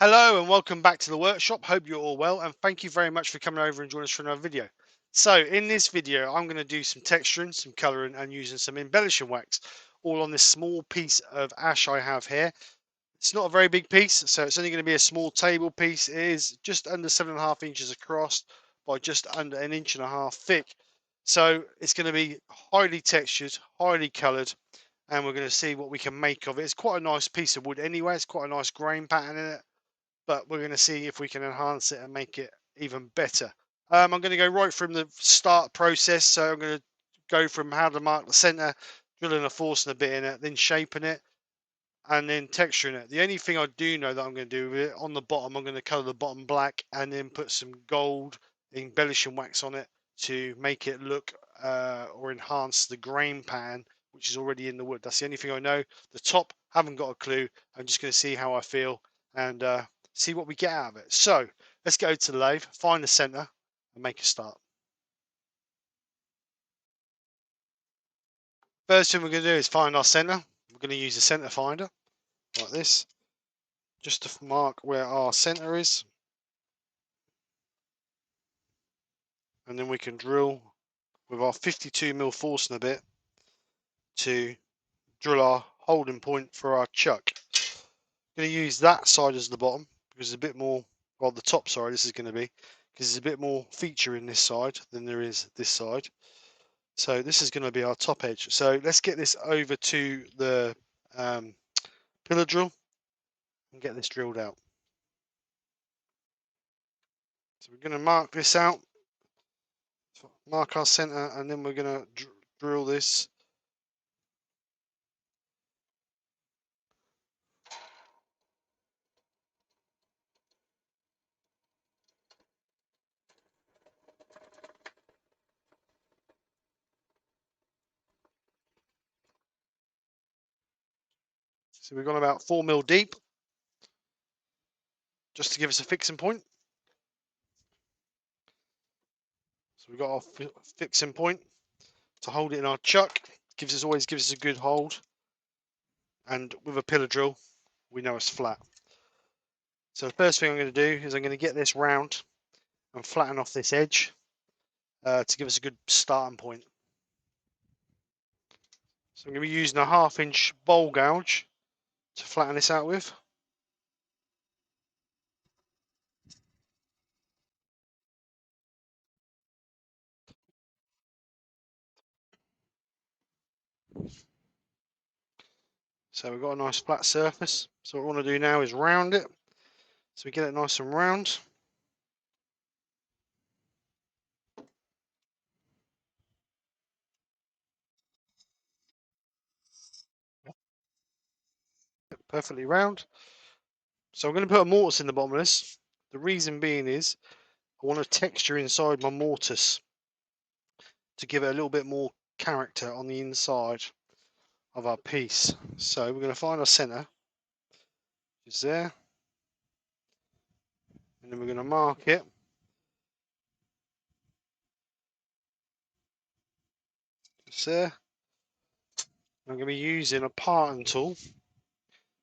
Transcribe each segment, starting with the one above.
Hello and welcome back to the workshop. Hope you're all well and thank you very much for coming over and joining us for another video. So in this video I'm going to do some texturing, some colouring and using some embellishing wax all on this small piece of ash I have here. It's not a very big piece, so it's only going to be a small table piece. It is just under 7.5 inches across by just under 1.5 inches thick. So it's going to be highly textured, highly coloured, and we're going to see what we can make of it. It's quite a nice piece of wood anyway. It's quite a nice grain pattern in it, but we're going to see if we can enhance it and make it even better. I'm going to go right from the start process. So I'm going to go from how to mark the center, drilling a force and a bit in it, then shaping it, and then texturing it. The only thing I do know that I'm going to do with it, on the bottom, I'm going to color the bottom black and then put some gold embellishing wax on it to make it look or enhance the grain pattern which is already in the wood. That's the only thing I know. The top, haven't got a clue. I'm just going to see how I feel and see what we get out of it. So let's go to the lathe, find the center and make a start. First thing we're going to do is find our center. We're going to use the center finder like this, just to mark where our center is. And then we can drill with our 52mm force and a bit to drill our holding point for our chuck. I'm going to use that side as the bottom because it's a bit more, well, the top side this is going to be, because there's a bit more feature in this side than there is this side. So this is going to be our top edge. So let's get this over to the pillar drill and get this drilled out. So we're going to mark this out, mark our center, and then we're going to drill this. So we've gone about 4mm deep, just to give us a fixing point. So we've got our fixing point to hold it in our chuck. Always gives us a good hold. And with a pillar drill, we know it's flat. So the first thing I'm going to do is I'm going to get this round and flatten off this edge to give us a good starting point. So I'm going to be using a 1/2 inch bowl gouge to flatten this out with. So we've got a nice flat surface. So what we want to do now is round it. So we get it nice and round. Perfectly round. So I'm going to put a mortise in the bottom of this. The reason being is I want a texture inside my mortise to give it a little bit more character on the inside of our piece. So we're going to find our center, which is there, and then we're going to mark it. It's there. I'm going to be using a parting tool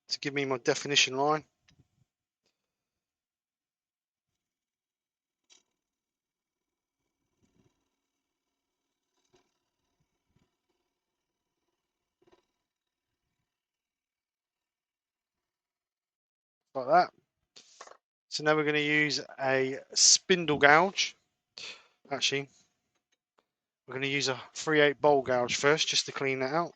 to give me my definition line. Like that. So now we're going to use a spindle gouge. Actually, we're going to use a 3/8 bowl gouge first, just to clean that out.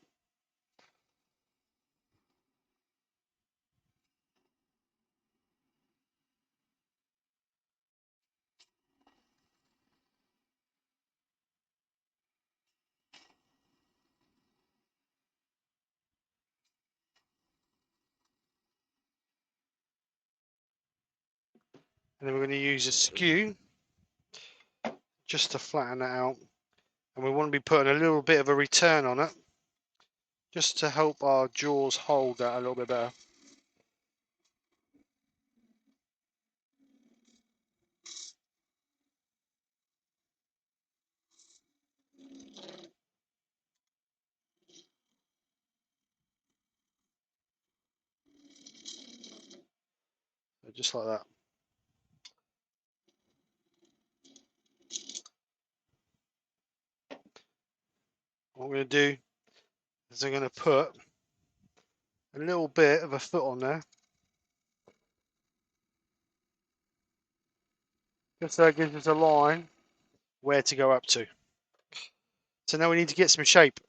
And then we're going to use a skew just to flatten that out. And we want to be putting a little bit of a return on it, just to help our jaws hold that a little bit better. just like that. What I'm going to do is I'm going to put a little bit of a foot on there, just so it gives us a line where to go up to. So now we need to get some shape.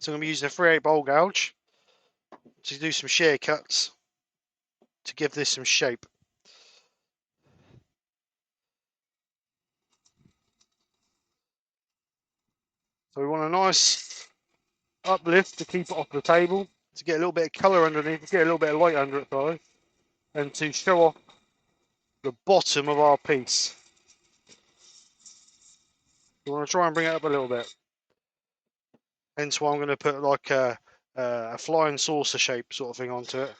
So I'm going to be using a 3/8 bowl gouge to do some shear cuts to give this some shape. So we want a nice uplift to keep it off the table, to get a little bit of colour underneath, to get a little bit of light under it, sorry, and to show off the bottom of our piece. We want to try and bring it up a little bit. Hence why I'm going to put like a flying saucer shape sort of thing onto it.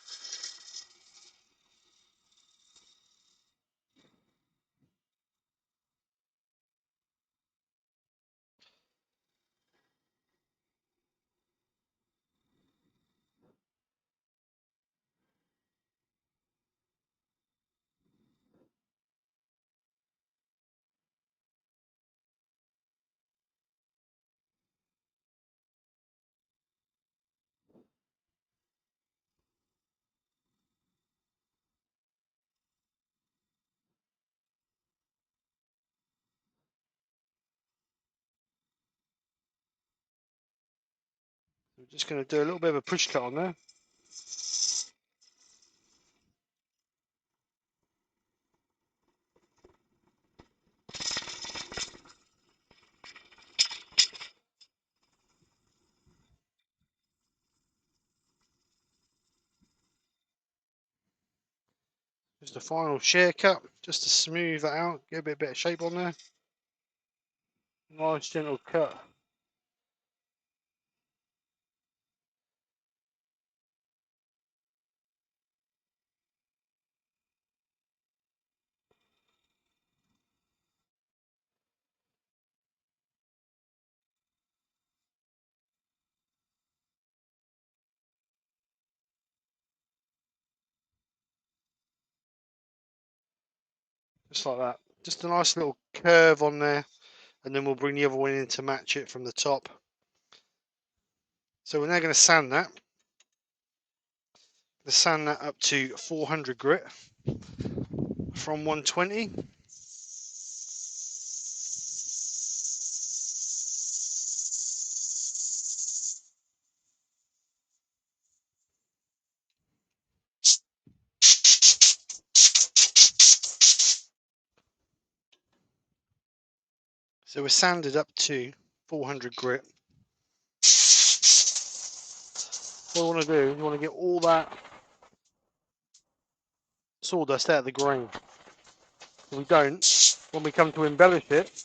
We're just going to do a little bit of a push cut on there. Just a final shear cut, just to smooth that out, get a bit of shape on there. Nice gentle cut. Just like that. Just a nice little curve on there, and then we'll bring the other one in to match it from the top. So we're now going to sand that. Sand that up to 400 grit from 120. So we're sanded up to 400 grit. What we want to do is we want to get all that sawdust out of the grain. If we don't, when we come to embellish it,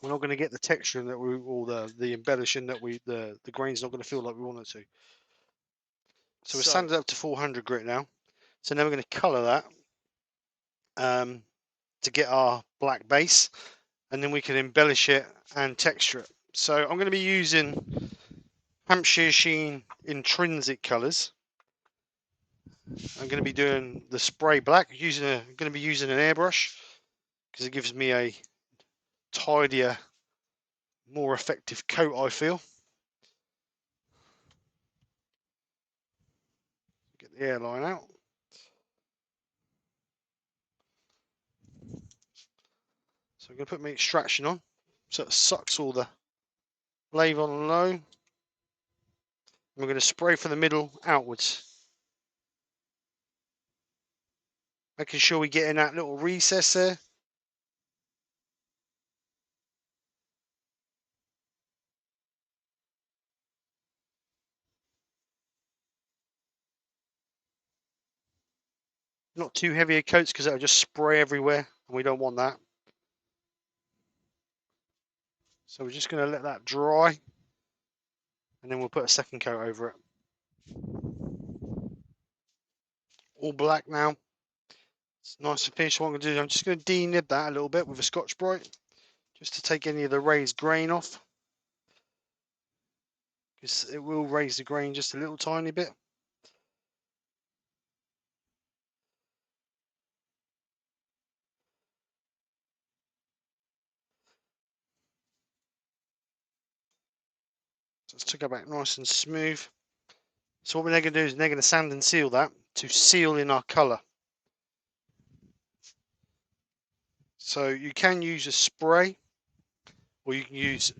we're not going to get the texture that we, or the embellishing that the grain's not going to feel like we want it to. So we're sanded up to 400 grit now. So now we're going to colour that to get our black base, and then we can embellish it and texture it. So I'm going to be using Hampshire Sheen intrinsic colours. I'm going to be doing the spray black. I'm going to be using an airbrush because it gives me a tidier, more effective coat, I feel. Get the airline out. So I'm going to put my extraction on, so it sucks all the lathe on low. And we're going to spray from the middle outwards, making sure we get in that little recess there. Not too heavy a coats because that'll just spray everywhere, and we don't want that. So we're just going to let that dry, and then we'll put a second coat over it. All black now. It's nice and finished. What I'm going to do, I'm just going to denib that a little bit with a Scotch-Brite, just to take any of the raised grain off, because it will raise the grain just a little tiny bit. Just to go back nice and smooth. So what we're going to do is we're going to sand and seal that to seal in our colour. So you can use a spray or you can use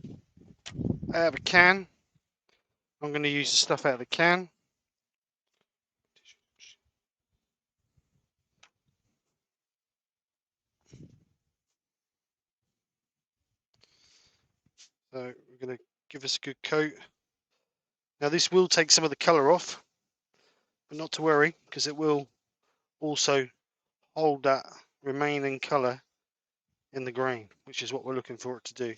out of a can. I'm going to use the stuff out of the can. So we're going to give us a good coat. Now this will take some of the colour off, but not to worry, because it will also hold that remaining colour in the grain, which is what we're looking for it to do.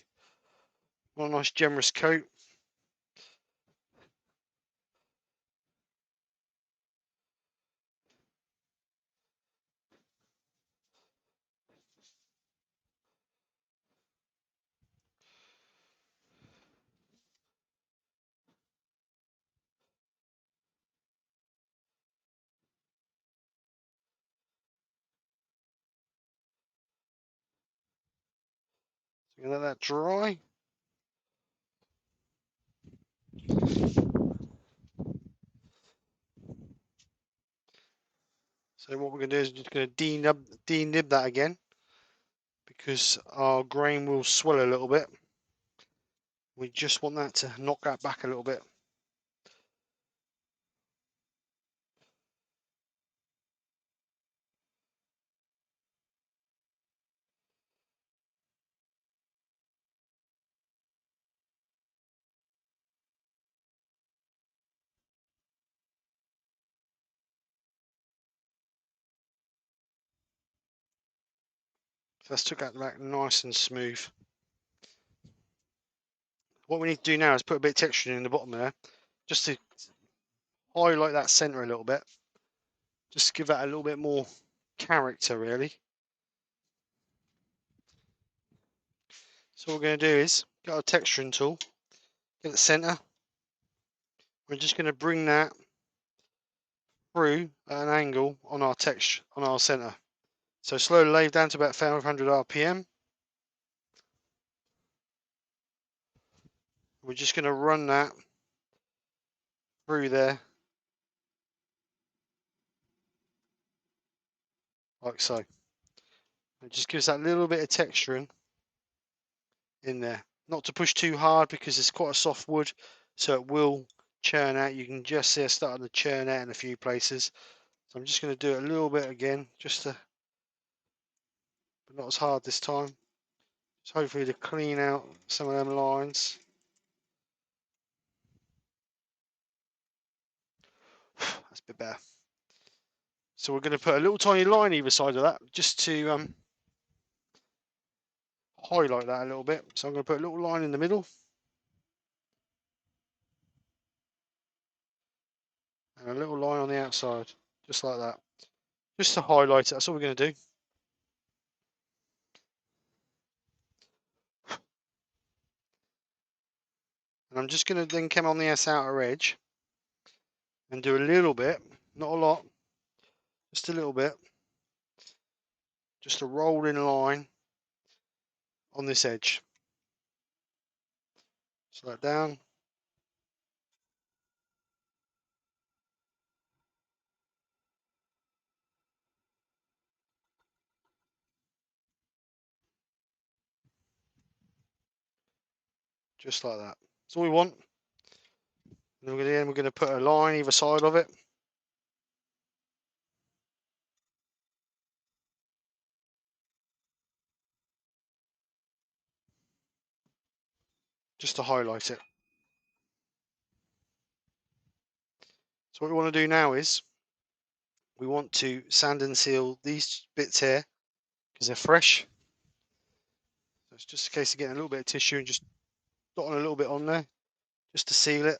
What a nice generous coat. So let that dry. So what we're going to do is just going to denib that again, because our grain will swell a little bit. We just want that to knock that back a little bit. So let's took that back nice and smooth. What we need to do now is put a bit of texture in the bottom there, just to highlight that centre a little bit. Just to give that a little bit more character, really. So what we're going to do is get our texturing tool, get the centre. We're just going to bring that through at an angle on our texture, on our centre. So slowly lay down to about 500 RPM. We're just going to run that through there, like so. It just gives that little bit of texturing in there. Not to push too hard because it's quite a soft wood, so it will churn out. You can just see it starting to churn out in a few places. So I'm just going to do it a little bit again, just to, but not as hard this time. Just hopefully to clean out some of them lines. That's a bit better. So we're going to put a little tiny line either side of that, just to highlight that a little bit. So I'm going to put a little line in the middle. And a little line on the outside, just like that. Just to highlight it, that's all we're going to do. And I'm just going to then come on the outer edge and do a little bit, not a lot, just a little bit, just a rolling line on this edge. Slow it down. Just like that. That's all we want. And then we're going to put a line either side of it. Just to highlight it. So what we want to do now is we want to sand and seal these bits here because they're fresh. So it's just a case of getting a little bit of tissue and just dotting a little bit on there just to seal it.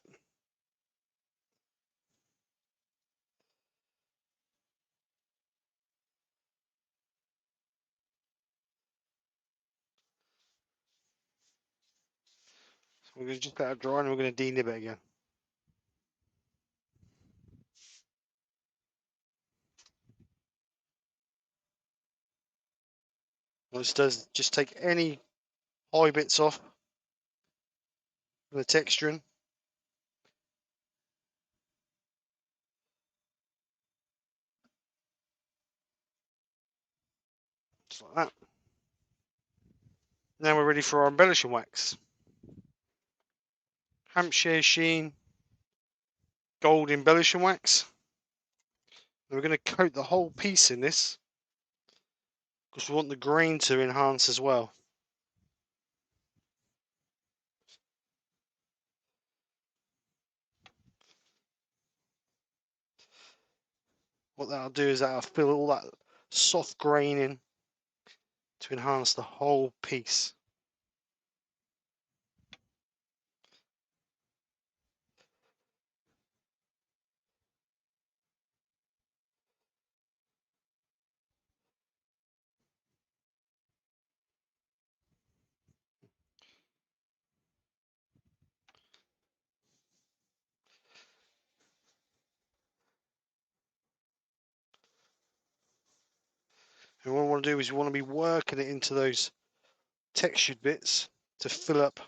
So we're going to just let it dry and we're going to denib it again. What this does just take any high bits off from the texturing. Just like that. Now we're ready for our embellishing wax. Hampshire Sheen Gold Embellishing Wax. And we're going to coat the whole piece in this because we want the grain to enhance as well. What that'll do is that'll fill all that soft grain in to enhance the whole piece. And what we want to do is we want to be working it into those textured bits to fill up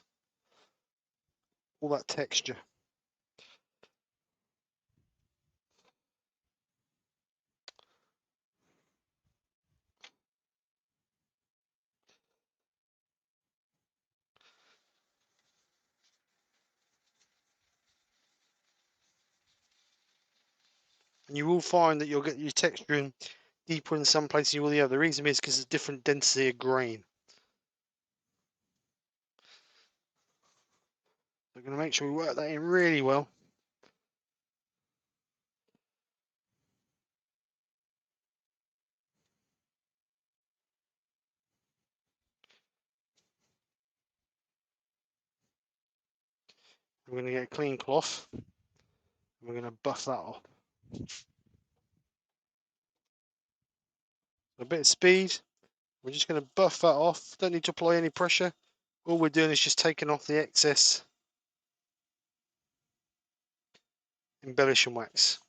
all that texture. And you will find that you'll get your texture in deeper in some places than you will the other. The reason is because it's different density of grain. We're going to make sure we work that in really well. We're going to get a clean cloth. And we're going to buff that off. A bit of speed. We're just going to buff that off. Don't need to apply any pressure. All we're doing is just taking off the excess embellishing wax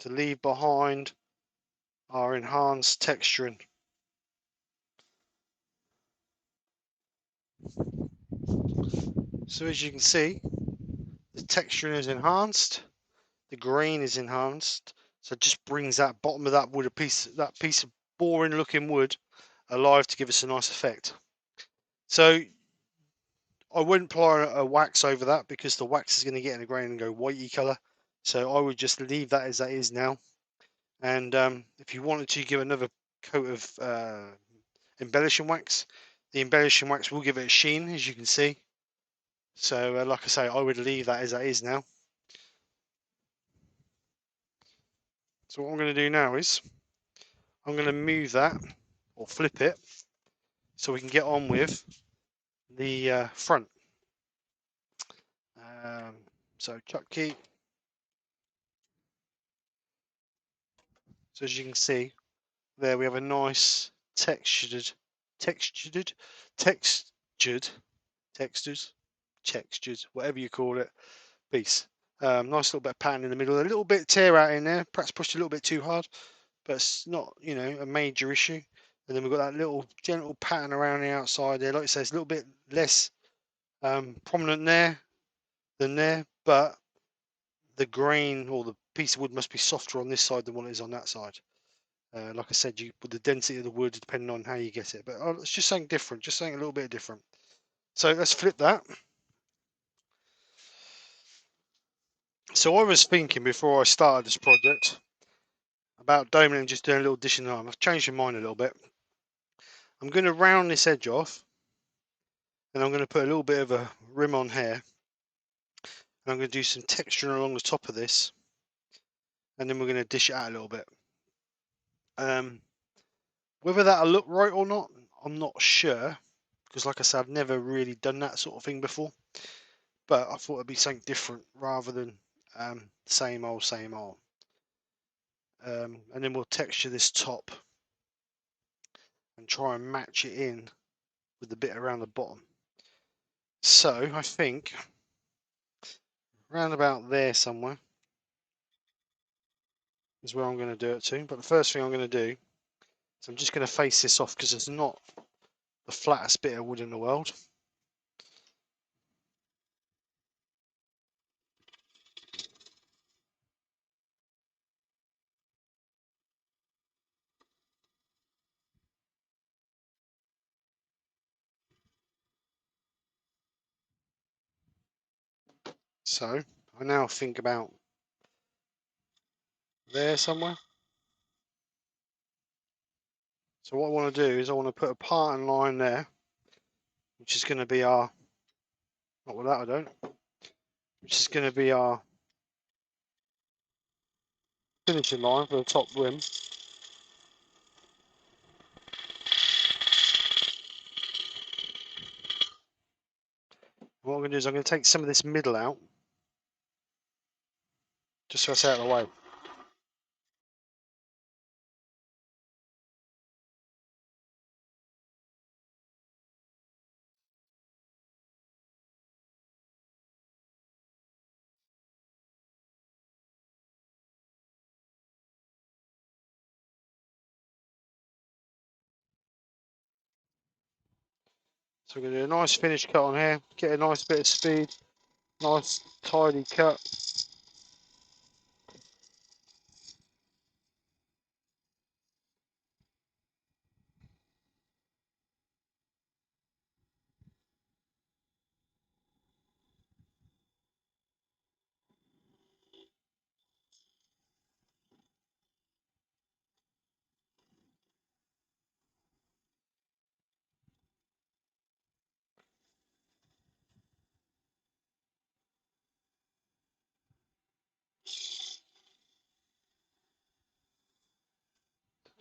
to leave behind our enhanced texturing. So as you can see, the texturing is enhanced, the grain is enhanced, so it just brings that bottom of that wood, that piece of boring looking wood alive to give us a nice effect. So I wouldn't apply a wax over that because the wax is going to get in the grain and go whitey colour. So I would just leave that as that is now. And if you wanted to give another coat of embellishing wax, the embellishing wax will give it a sheen, as you can see. So like I say, I would leave that as that is now. So what I'm going to do now is I'm going to move that or flip it so we can get on with the front. So chuck key. So as you can see, there we have a nice textured, whatever you call it, piece. Nice little bit of pattern in the middle, a little bit tear out in there, perhaps pushed a little bit too hard, but it's not, you know, a major issue. And then we've got that little gentle pattern around the outside there. Like I say, it's a little bit less prominent there than there, but the grain or the piece of wood must be softer on this side than what it is on that side. Like I said, with the density of the wood, depending on how you get it. But it's just something different, just something a little bit different. So let's flip that. So I was thinking before I started this project about doming and just doing a little dishing arm. I've changed my mind a little bit. I'm going to round this edge off, and I'm going to put a little bit of a rim on here. And I'm going to do some texturing along the top of this, and then we're going to dish it out a little bit. Whether that'll look right or not, I'm not sure, because like I said, I've never really done that sort of thing before. But I thought it'd be something different rather than same old, same old. And then we'll texture this top and try and match it in with the bit around the bottom. So I think around about there somewhere is where I'm going to do it to. But the first thing I'm going to do is I'm just going to face this off because it's not the flattest bit of wood in the world. So I now think about there somewhere. So what I want to do is I want to put a parting line there, which is going to be our, not with that I don't, which is going to be our finishing line for the top rim. What I'm going to do is I'm going to take some of this middle out, just so it's out of the way. So we're going to do a nice finish cut on here, get a nice bit of speed, nice tidy cut.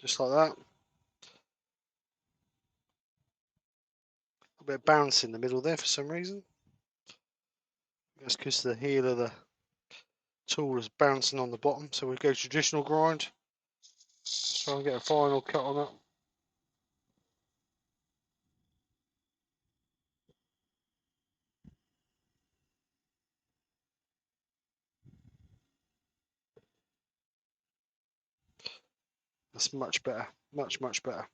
Just like that. A bit of bounce in the middle there for some reason. That's because the heel of the tool is bouncing on the bottom. So we'll go traditional grind. Just try and get a final cut on that. That's much better. Much better.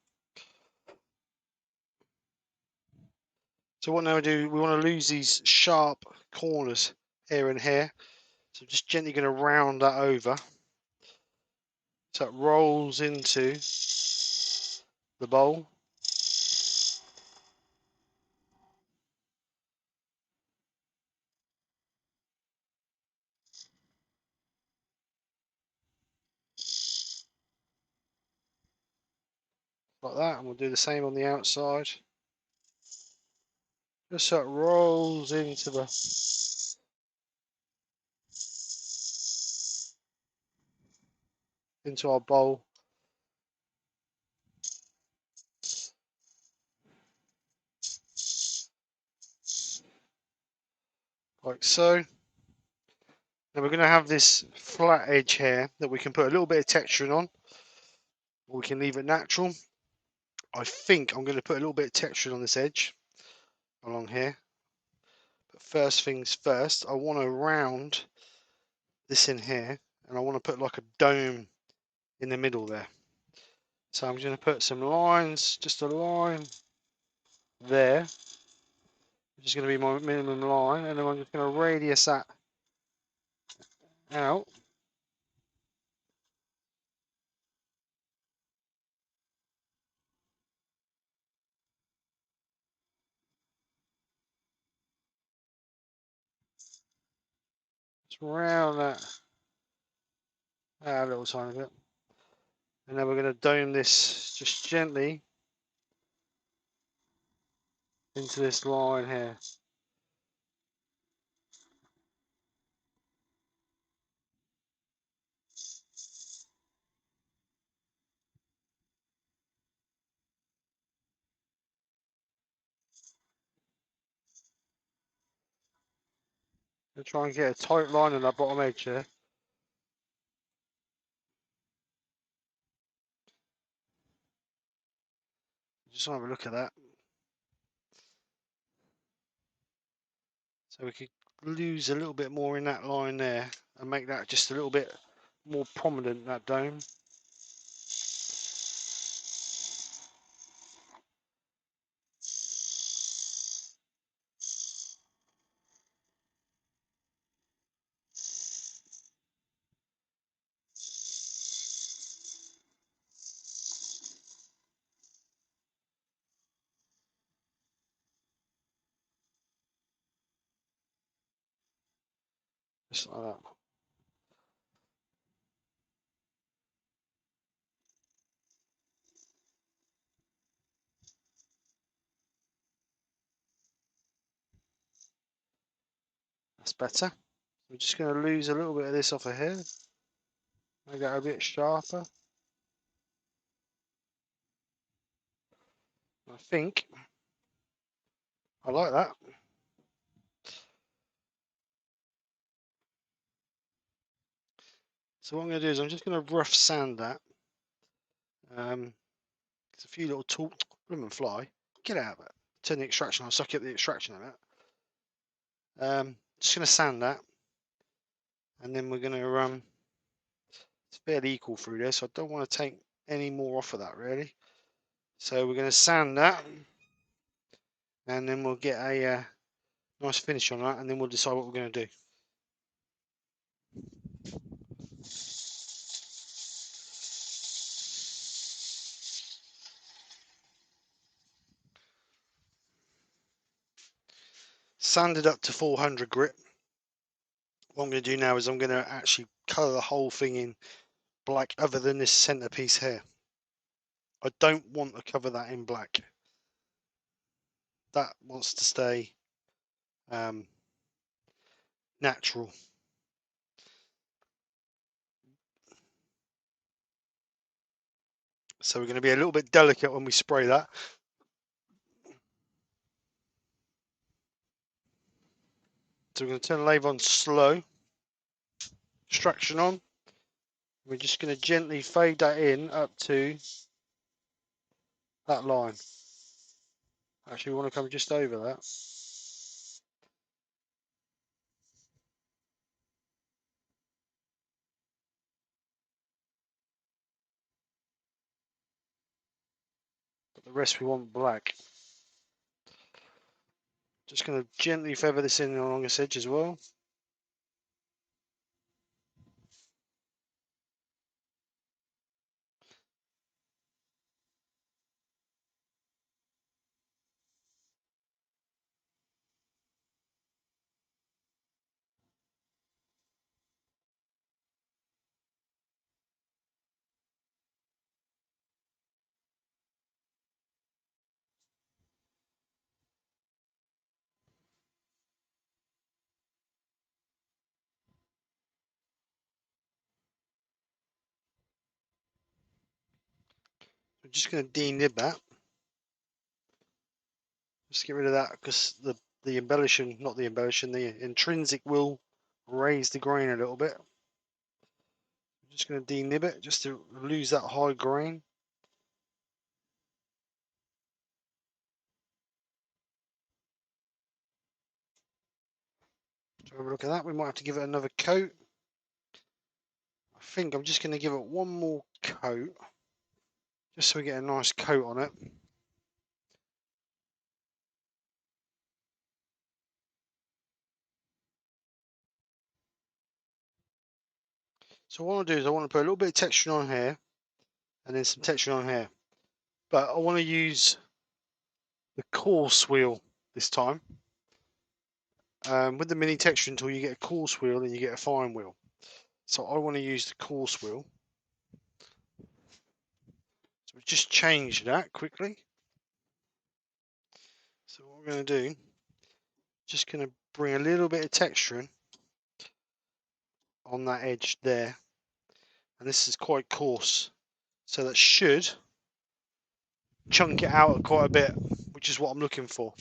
So what now we do, we want to lose these sharp corners here and here. So just gently going to round that over. So it rolls into the bowl. Like that, and we'll do the same on the outside. Just so it rolls into our bowl. Like so. Now we're going to have this flat edge here that we can put a little bit of texturing on, or we can leave it natural. I think I'm going to put a little bit of texturing on this edge along here. But first things first, I want to round this in here, and I want to put like a dome in the middle there. So I'm going to put some lines, just a line there, which is going to be my minimum line, and then I'm just going to radius that out. Just round that out a little tiny bit. And then we're going to dome this just gently into this line here. I'll try and get a tight line on that bottom edge here. Just have a look at that. So we could lose a little bit more in that line there and make that just a little bit more prominent, that dome. Just like that. That's better. We're just going to lose a little bit of this off of here. Make that a bit sharper. I think I like that. So what I'm going to do is I'm just going to rough sand that. There's a few little tools. Blooming fly. Get out of it. Turn the extraction on. Suck up the extraction of it. Just going to sand that. And then we're going to it's fairly equal through there, so I don't want to take any more off of that really. So we're going to sand that, and then we'll get a nice finish on that, and then we'll decide what we're going to do. Sanded up to 400 grit. What I'm going to do now is I'm going to actually colour the whole thing in black, other than this centerpiece here. I don't want to cover that in black. That wants to stay natural. So we're going to be a little bit delicate when we spray that. So we're going to turn the lathe on slow, extraction on. We're just going to gently fade that in up to that line. Actually, we want to come just over that. But the rest we want black. Just going to gently feather this in along this edge as well. We're just going to denib that. Just get rid of that because the embellishing, not the embellishing, the intrinsic will raise the grain a little bit. I'm just going to denib it just to lose that high grain. So have a look at that. We might have to give it another coat. I think I'm just going to give it one more coat, just so we get a nice coat on it. So what I want to do is I want to put a little bit of texture on here, and then some texture on here. But I want to use the coarse wheel this time. With the mini texturing tool, you get a coarse wheel and you get a fine wheel. So I want to use the coarse wheel. So we just change that quickly. So what we're going to do, just going to bring a little bit of texturing on that edge there. And this is quite coarse. So that should chunk it out quite a bit, which is what I'm looking for.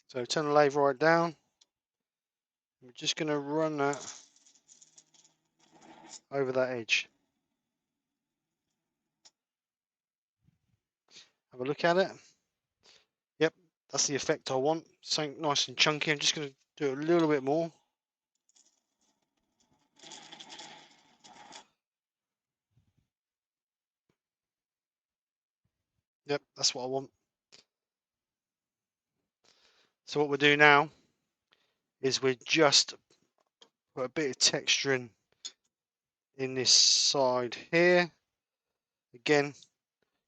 So turn the lathe right down. We're just going to run that over that edge. Have a look at it. Yep, that's the effect I want. Something nice and chunky. I'm just going to do a little bit more. Yep, that's what I want. So what we'll do now is we just put a bit of texture in this side here. Again,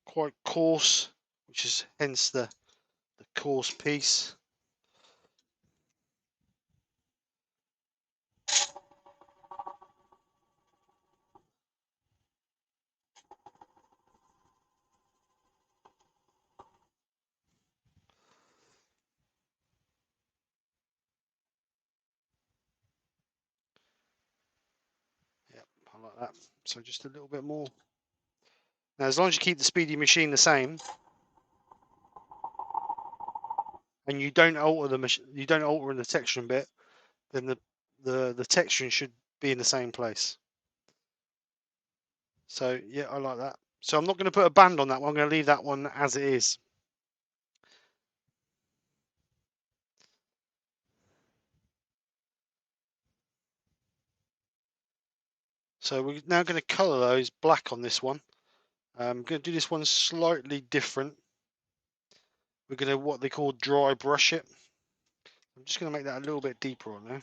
quite coarse, which is hence the coarse piece. like that. So just a little bit more. Now, as long as you keep the speedy machine the same, and you don't alter the machine, you don't alter in the texturing bit, then the texturing should be in the same place. So yeah, I like that. So I'm not going to put a band on that one. I'm going to leave that one as it is. So we're now going to colour those black on this one. I'm going to do this one slightly different. We're going to what they call dry brush it. I'm just going to make that a little bit deeper on there.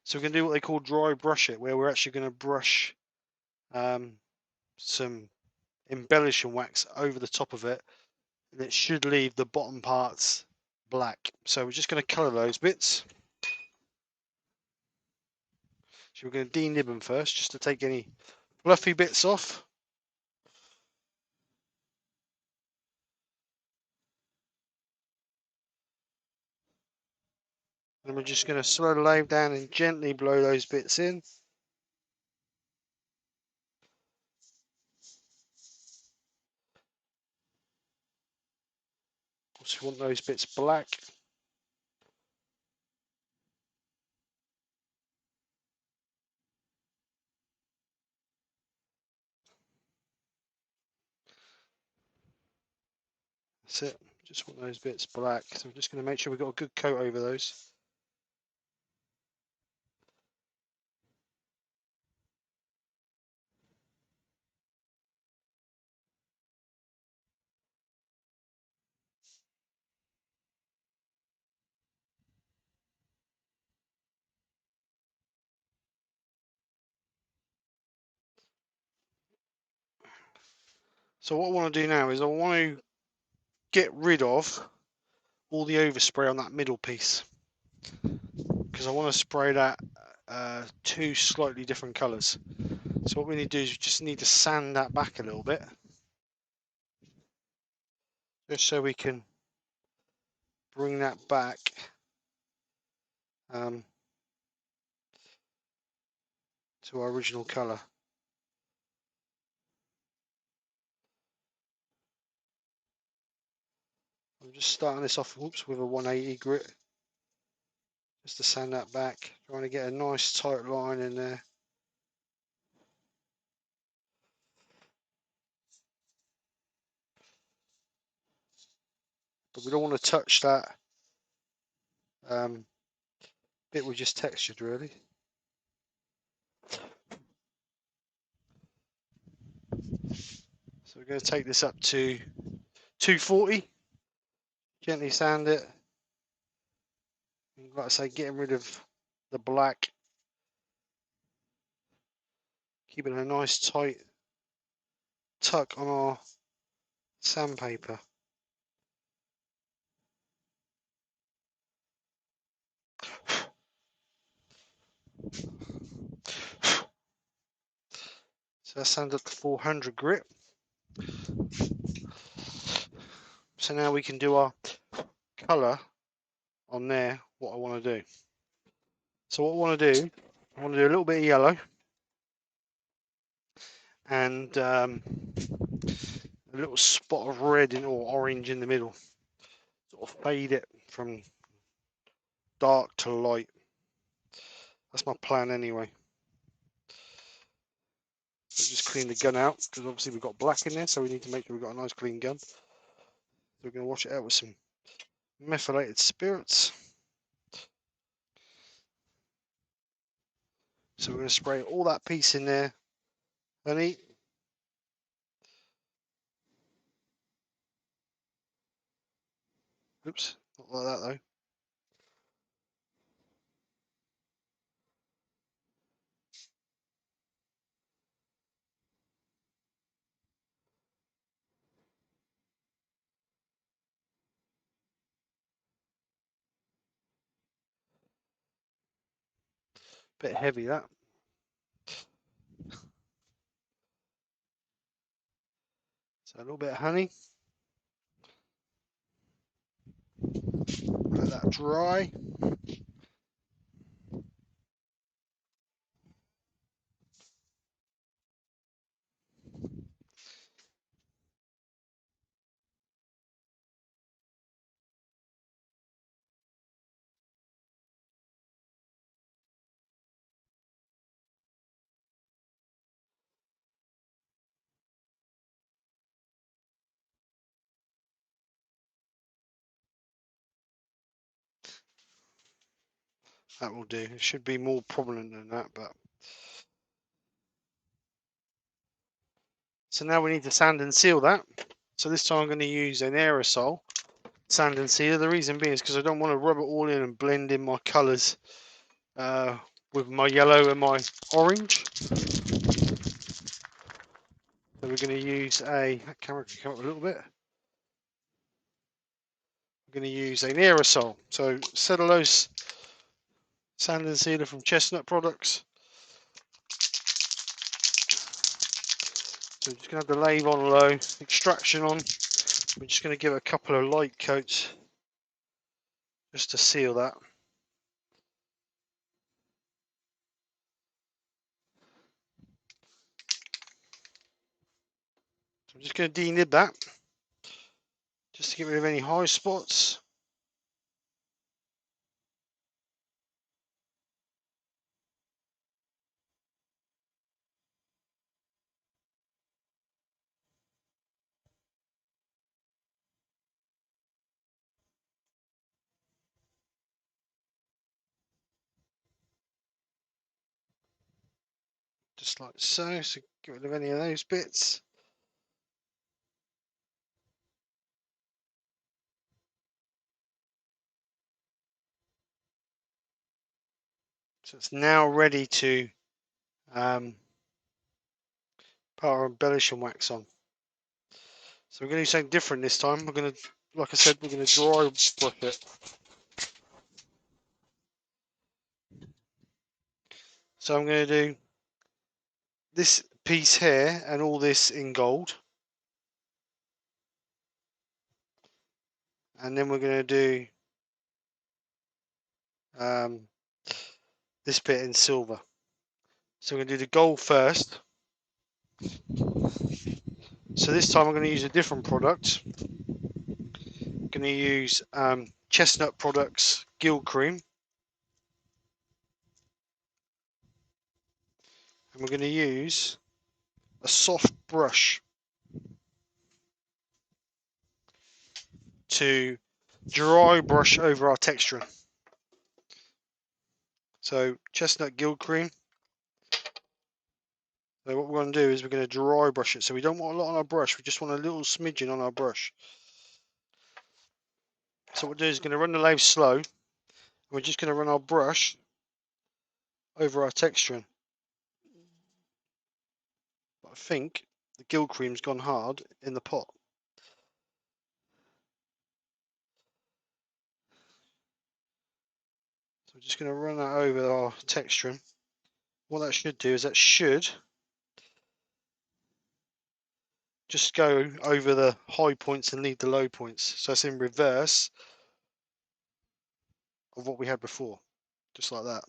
So we're going to do what they call dry brush it, where we're actually going to brush some embellishing wax over the top of it, and it should leave the bottom parts black. So we're just going to colour those bits. So we're going to denib them first, just to take any fluffy bits off. And we're just going to slow the lathe down and gently blow those bits in. So we want those bits black. That's it. Just want those bits black. So we're just going to make sure we've got a good coat over those. So what I want to do now is I want to get rid of all the overspray on that middle piece, because I want to spray that two slightly different colours. So what we need to do is we just need to sand that back a little bit, just so we can bring that back to our original colour. I'm just starting this off with a 180 grit, just to sand that back, trying to get a nice tight line in there. But we don't want to touch that bit we just textured, really. So we're going to take this up to 240, gently sand it. Like I say, getting rid of the black, keeping a nice tight tuck on our sandpaper. So that's sand up to 400 grit. So now we can do our colour on there, what I want to do. So what I want to do, I want to do a little bit of yellow and a little spot of red or orange in the middle. Sort of fade it from dark to light. That's my plan anyway. So just clean the gun out, because obviously we've got black in there, so we need to make sure we've got a nice clean gun. So we're going to wash it out with some methylated spirits. So we're going to spray all that piece in there, honey. Oops, not like that though. Bit heavy that. So a little bit of honey. Let that dry. That will do. It should be more prominent than that, but so now we need to sand and seal that. So this time I'm going to use an aerosol sand and sealer. The reason being is because I don't want to rub it all in and blend in my colours with my yellow and my orange. So we're going to use that camera can come up a little bit. We're going to use an aerosol. So cellulose sand and sealer from Chestnut products. So I'm just going to have the lathe on low, extraction on. We're just going to give it a couple of light coats just to seal that. So I'm just going to denib that just to get rid of any high spots. Just like so, so get rid of any of those bits. So it's now ready to put our embellishing wax on. So we're going to do something different this time. We're going to, like I said, we're going to dry brush it. So I'm going to do this piece here and all this in gold. And then we're going to do this bit in silver. So we're going to do the gold first. So this time I'm going to use a different product. I'm going to use Chestnut Products Gill Cream. And we're going to use a soft brush to dry brush over our texture. So Chestnut Gill Cream. So what we're going to do is we're going to dry brush it. So we don't want a lot on our brush. We just want a little smidgen on our brush. So what we're doing is going to run the lathe slow. We're just going to run our brush over our texturing. But I think the gill cream's gone hard in the pot. So we're just going to run that over our texturing. What that should do is that should just go over the high points and leave the low points. So it's in reverse of what we had before. Just like that.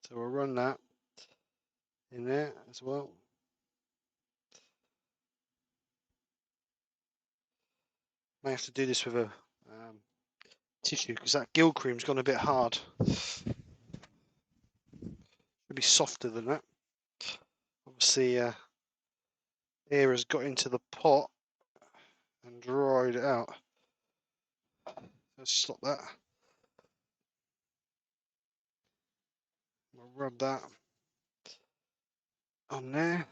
So we'll run that in there as well. May have to do this with a tissue because that gill cream's gone a bit hard. It'll be softer than that. Obviously, air has got into the pot and dried it out. Let's stop that. We'll rub that on there.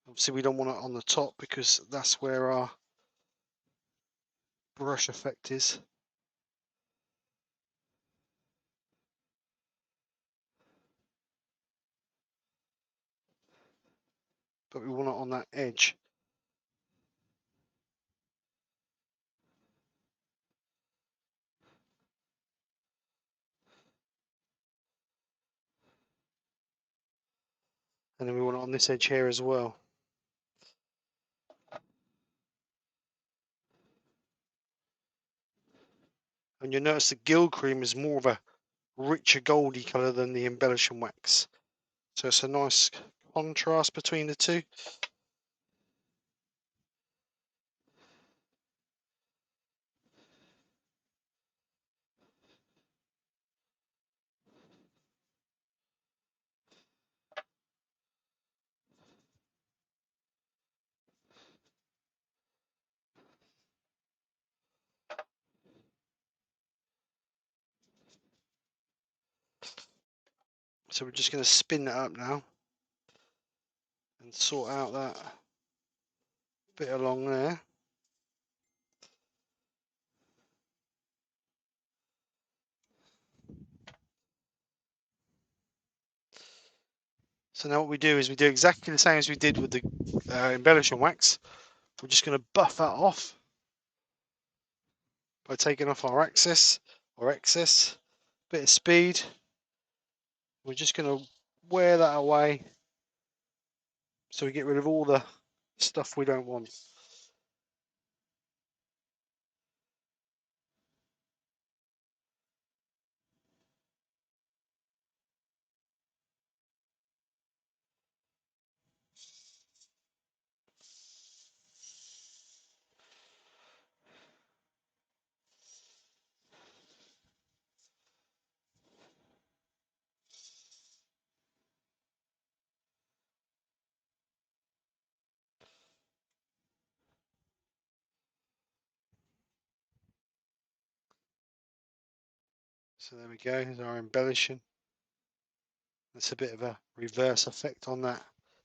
Obviously, we don't want it on the top because that's where our brush effect is. But we want it on that edge. And then we want it on this edge here as well. And you'll notice the Gild Cream is more of a richer goldy colour than the Embellishing Wax. So it's a nice contrast between the two. So we're just going to spin that up now and sort out that bit along there. So now what we do is we do exactly the same as we did with the Embellishing Wax. We're just going to buff that off by taking off our excess, bit of speed. We're just going to wear that away so we get rid of all the stuff we don't want. So there we go, there's our embellishing. That's a bit of a reverse effect on that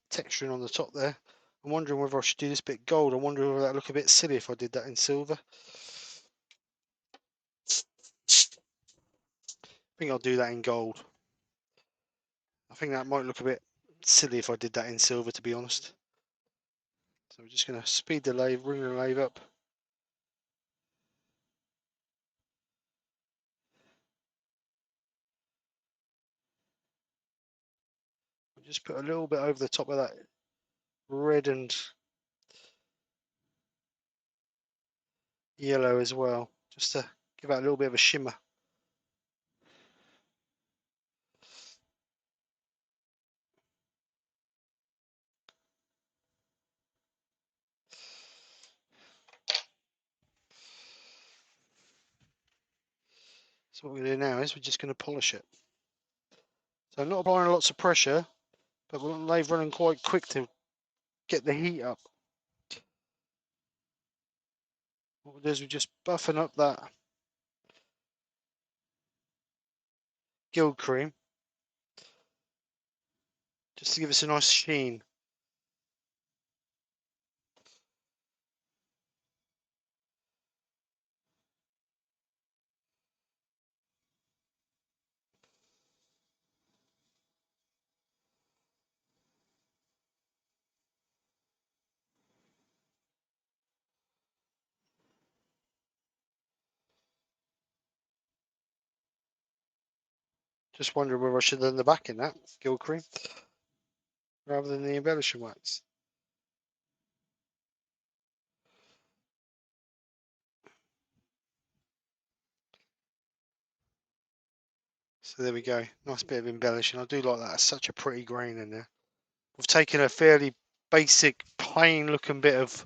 texturing on the top there. I'm wondering whether I should do this bit gold. I wonder whether that would look a bit silly if I did that in silver. I think I'll do that in gold. I think that might look a bit silly if I did that in silver, to be honest. So we're just going to speed the lathe, bring the lathe up. We'll just put a little bit over the top of that red and yellow as well, just to give that a little bit of a shimmer. So what we're going to do now is we're just going to polish it. So I'm not applying lots of pressure, but we want the lathe running quite quick to get the heat up. What we'll do is we're just buffing up that Gild Cream just to give us a nice sheen. Just wondering whether I should have done the back in that Gild Cream rather than the Embellishing Wax. So there we go, nice bit of embellishing. I do like that, it's such a pretty grain in there. We've taken a fairly basic, plain looking bit of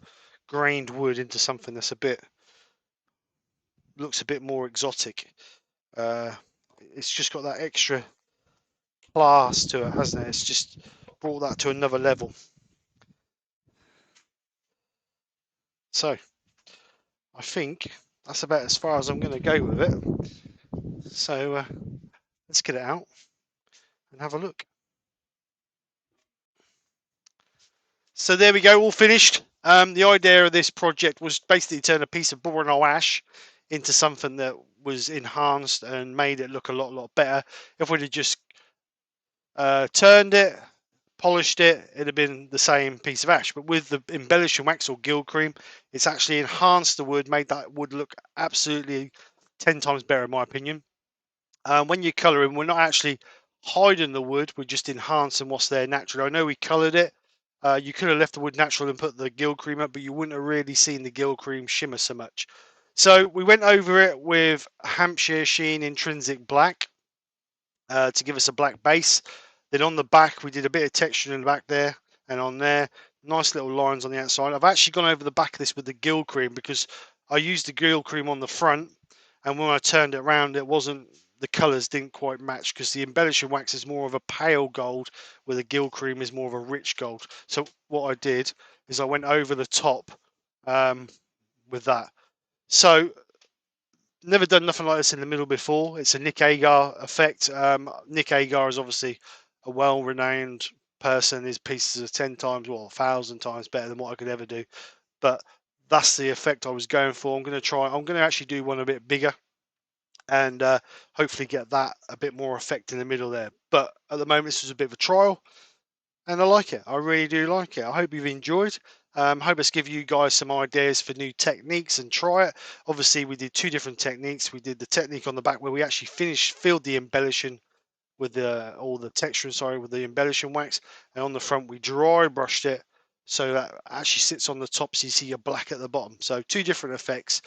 grained wood into something that's a bit, looks a bit more exotic. It's just got that extra class to it, hasn't it? It's just brought that to another level. So I think that's about as far as I'm going to go with it. So let's get it out and have a look. So there we go, all finished. The idea of this project was basically turn a piece of boron ash into something that was enhanced and made it look a lot better. If we'd have just turned it, polished it, it'd have been the same piece of ash. But with the Embellishing Wax or Gild Cream, it's actually enhanced the wood, made that wood look absolutely 10 times better in my opinion. When you're colouring, we're not actually hiding the wood, we're just enhancing what's there naturally. I know we coloured it. You could have left the wood natural and put the gill cream up, but you wouldn't have really seen the gill cream shimmer so much. So we went over it with Hampshire Sheen Intrinsic Black to give us a black base. Then on the back, we did a bit of texture in the back there and on there. Nice little lines on the outside. I've actually gone over the back of this with the gill cream because I used the gill cream on the front, and when I turned it around, it wasn't, the colours didn't quite match because the embellishing wax is more of a pale gold, where the gill cream is more of a rich gold. So what I did is I went over the top with that. So never done nothing like this in the middle before. It's a Nick Agar effect. Nick Agar is obviously a well-renowned person. His pieces are 10 times, well, 1,000 times better than what I could ever do. But that's the effect I was going for. I'm going to actually do one a bit bigger and hopefully get that a bit more effect in the middle there. But at the moment, this was a bit of a trial. And I like it. I really do like it. I hope you've enjoyed. Hope it's give you guys some ideas for new techniques and try it. Obviously, we did two different techniques. We did the technique on the back where we actually filled the embellishing with all the texture, sorry, with the embellishing wax. And on the front, we dry brushed it so that actually sits on the top so you see your black at the bottom. So two different effects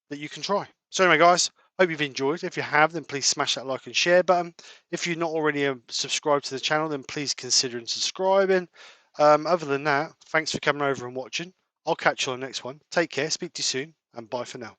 that you can try. So anyway, guys, hope you've enjoyed. If you have, then please smash that like and share button. If you're not already subscribed to the channel, then please consider subscribing. Other than that, thanks for coming over and watching. I'll catch you on the next one. Take care, speak to you soon, and bye for now.